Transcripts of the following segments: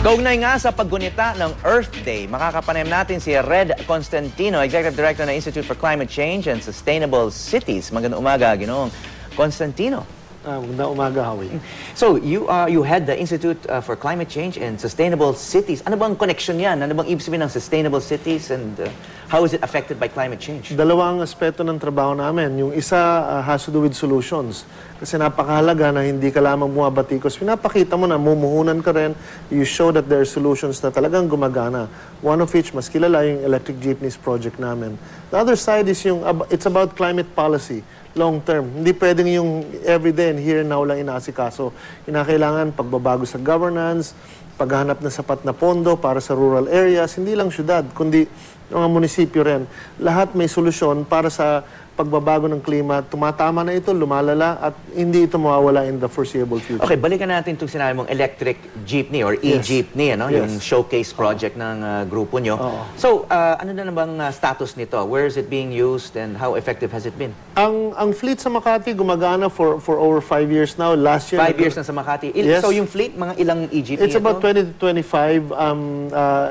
Kaugnay nga sa paggunita ng Earth Day, makakapanayam natin si Red Constantino, Executive Director ng Institute for Climate Change and Sustainable Cities. Magandang umaga, Ginoong Constantino. Magandang umaga, Howie. So, you head the Institute for Climate Change and Sustainable Cities. Ano bang connection yan? Ano bang ibig sabihin ng sustainable cities and how is it affected by climate change? Dalawang aspeto ng trabaho namin. Yung isa has to do with solutions. Kasi napakahalaga na hindi ka lamang bumabatikos. Pinapakita mo na mumuhunan ka rin. You show that there are solutions na talagang gumagana. One of which, mas kilala yung electric jeepneys project namin. The other side is it's about climate policy. Long term. Hindi pwedeng yung everyday and here and now lang inaasikaso. Kinakailangan pagbabago sa governance, paghahanap ng sapat na pondo para sa rural areas, hindi lang syudad, kundi mga munisipyo rin. Lahat may solusyon para sa pagbabago ng klima. Tumatama na ito, lumalala, at hindi ito mawawala in the foreseeable future. Okay, balikan natin itong sinabi mong electric jeepney or e-jeepney, ano? Yung showcase project ng grupo nyo. So, ano na bang status nito? Where is it being used and how effective has it been? Ang fleet sa Makati gumagana for over 5 years now. Last year, 5 years na sa Makati. So, yung fleet, mga ilang e-jeepney It's about 20 to 25.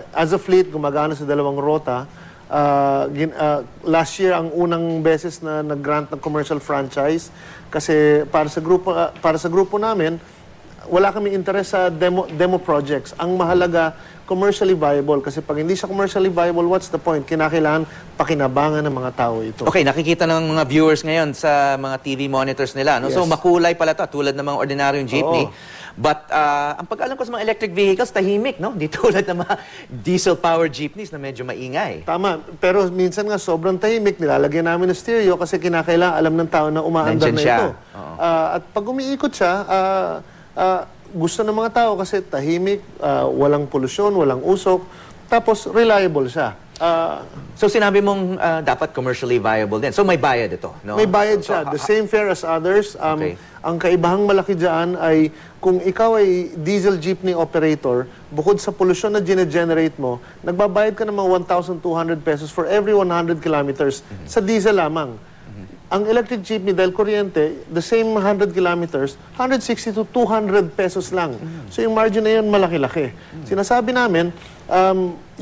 As a fleet, gumagana sa dalawang rota. Last year ang unang beses na nag-grant ng commercial franchise kasi para sa grupo namin wala kami interest sa demo projects. Ang mahalaga commercially viable kasi pag hindi siya commercially viable, what's the point? Kinakailangan pakinabangan ng mga tao ito. Okay, nakikita ng mga viewers ngayon sa mga TV monitors nila, no? So makulay pala 'to tulad ng mga ordinaryong jeepney. But ang pag-alam ko sa mga electric vehicles, tahimik, no? Di tulad ng mga diesel-powered jeepneys na medyo maingay. Tama. Pero minsan nga sobrang tahimik. Nilalagyan namin ng stereo kasi kinakailangan alam ng tao na umaandar na ito. At pag umiikot siya, gusto ng mga tao kasi tahimik, walang polusyon, walang usok, tapos reliable siya. So sinabi mong dapat commercially viable din. So may bayad ito, no? May bayad siya. The same fare as others. Ang kaibahang malaki dyan ay kung ikaw ay diesel jeepney operator, bukod sa polusyon na gine-generate mo, nagbabayad ka ng mga 1,200 pesos for every 100 kilometers sa diesel lamang. Ang electric jeepney dahil kuryente, the same 100 kilometers, 160 to 200 pesos lang. So yung margin na yun, malaki-laki. Sinasabi namin,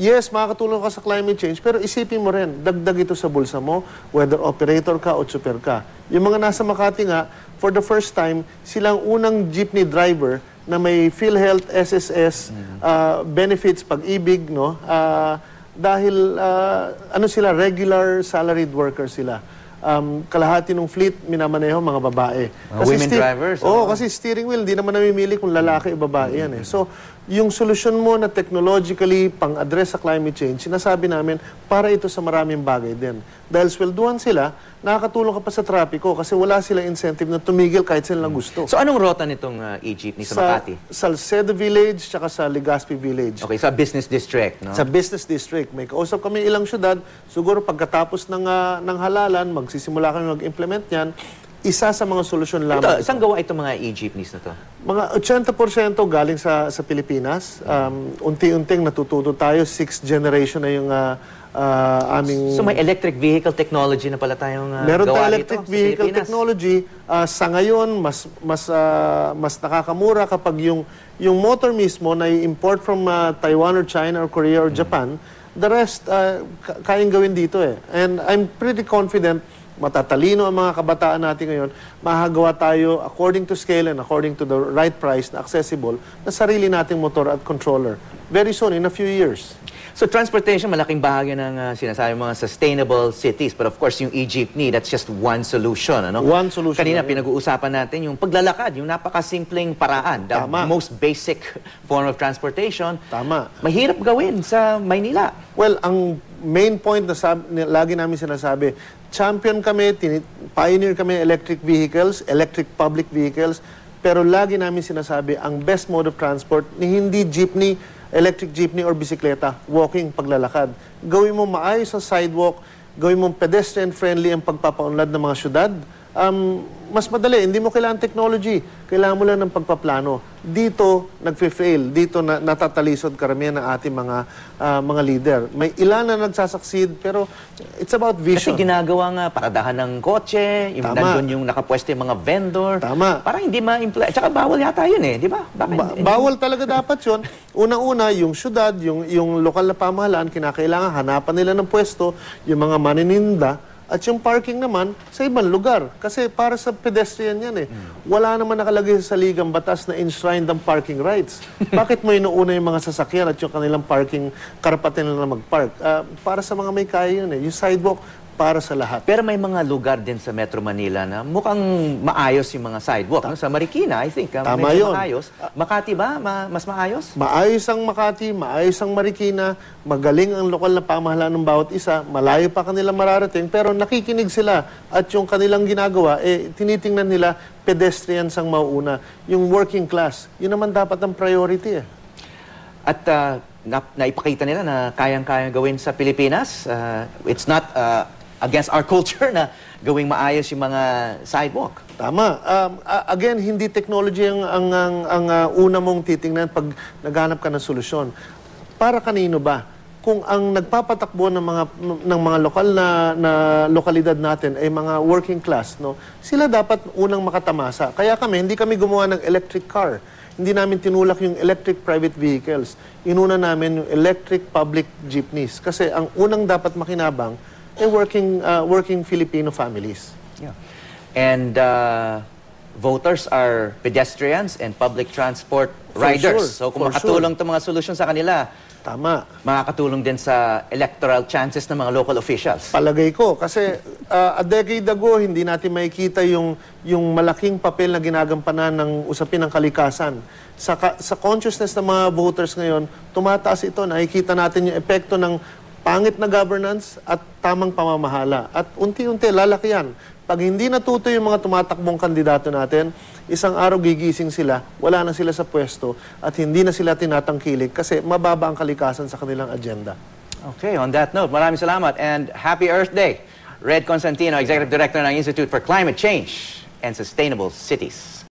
yes, makakatulong ka sa climate change, pero isipin mo rin, dagdag ito sa bulsa mo, whether operator ka o super ka. Yung mga nasa Makati nga, for the first time, silang unang jeepney driver na may PhilHealth, SSS, benefits, pag-ibig, no? Dahil, ano sila, regular salaried workers sila. Kalahati ng fleet, minamaneho mga babae. Women drivers? Oo, kasi steering wheel, hindi naman namimili kung lalaki o babae yan eh. So, yung solusyon mo na technologically pang-address sa climate change, sinasabi namin, para ito sa maraming bagay din. Dahil swelduhan sila, nakakatulong ka pa sa trapiko kasi wala sila incentive na tumigil kahit sila lang gusto. So anong rota nitong e-jeepney sa Makati? Sa Salcedo Village, tsaka sa Legazpi Village. Okay, sa business district, no? Sa business district. May kausap kami ilang syudad. Siguro pagkatapos ng halalan, magsisimula kami mag-implement yan. Isa sa mga solusyon lamang. Saan gawa itong mga e-jeepneys na to? Mga 80% galing sa Pilipinas. Unti-unting natututo tayo. 6th generation na yung aming... So may electric vehicle technology na pala tayong meron gawa tayong electric vehicle technology. Sa ngayon, mas nakakamura kapag yung motor mismo na i-import from Taiwan or China or Korea or Japan, the rest, kayang gawin dito eh. And I'm pretty confident matatalino ang mga kabataan natin ngayon, mahagawa tayo according to scale and according to the right price na accessible na sarili nating motor at controller. Very soon, in a few years. So transportation, malaking bahagi ng sinasabi mga sustainable cities. But of course, yung e-jeepney, that's just one solution. Ano? One solution. Kanina, pinag-uusapan natin yung paglalakad, yung napakasimpleng paraan. The most basic form of transportation. Tama. Mahirap gawin sa Maynila. Well, ang main point na lagi namin sinasabi, champion kami, pioneer kami electric vehicles, electric public vehicles, pero lagi namin sinasabi, ang best mode of transport ni hindi jeepney, electric jeepney or bisikleta, walking, paglalakad. Gawin mo maayos ang sidewalk, gawin mo pedestrian-friendly ang pagpapaunlad ng mga syudad, mas madali. Hindi mo kailangan technology. Kailangan mo lang ng pagpaplano. Dito, nagfe-fail. Dito, natatalisod karamihan ng ating mga leader. May ilan na nagsasucceed, pero it's about vision. Kasi ginagawa nga paradahan ng kotse, yung nandun yung nakapwesto yung mga vendor. Tama. Parang hindi ma-imply. Tsaka bawal yata yun eh, di ba? Bawal talaga dapat yun. Una-una, yung syudad, yung lokal na pamahalaan, kinakailangan hanapan nila ng pwesto, yung mga manininda, at yung parking naman sa ibang lugar. Kasi para sa pedestrian yan eh. Wala naman nakalagay sa ligang batas na enshrined ang parking rights. Bakit mo inuuna yung mga sasakyan at yung kanilang parking karapatan nila na mag-park? Para sa mga may kaya yun eh. Yung sidewalk, para sa lahat. Pero may mga lugar din sa Metro Manila na mukhang maayos yung mga sidewalk. Sa Marikina, I think, Tama medyo yun. maayos. Makati ba? Mas maayos? Maayos ang Makati, maayos ang Marikina, magaling ang lokal na pamahalaan ng bawat isa, malayo pa kanila mararating, pero nakikinig sila at yung kanilang ginagawa, tinitingnan nila pedestrians ang mauuna. Yung working class, yun naman dapat ang priority eh. At naipakita nila na kayang-kayang gawin sa Pilipinas. It's not against our culture na gawing maayos yung mga sidewalk. Tama. Again, hindi technology ang una mong titingnan pag naghanap ka ng solusyon. Para kanino ba? Kung ang nagpapatakbo ng mga lokal na lokalidad natin ay mga working class, no? Sila dapat unang makatamasa. Kaya hindi kami gumawa ng electric car. Hindi namin tinulak yung electric private vehicles. Inuna namin yung electric public jeepneys. Kasi ang unang dapat makinabang ay working Filipino families. Yeah. And voters are pedestrians and public transport riders. Sure. So kung makatulong itong mga solusyon sa kanila, tama, makakatulong din sa electoral chances ng mga local officials. Palagay ko. Kasi a decade ago, hindi natin makikita yung malaking papel na ginagampanan ng usapin ng kalikasan. Sa consciousness ng mga voters ngayon, tumataas ito. Nakikita natin yung epekto ng pangit na governance at tamang pamamahala. At unti-unti, lalaki yan. Pag hindi natuto yung mga tumatakbong kandidato natin, isang araw gigising sila, wala na sila sa pwesto, at hindi na sila tinatangkilik kasi mababa ang kalikasan sa kanilang agenda. Okay, on that note, maraming salamat and Happy Earth Day. Red Constantino, Executive Director ng Institute for Climate Change and Sustainable Cities.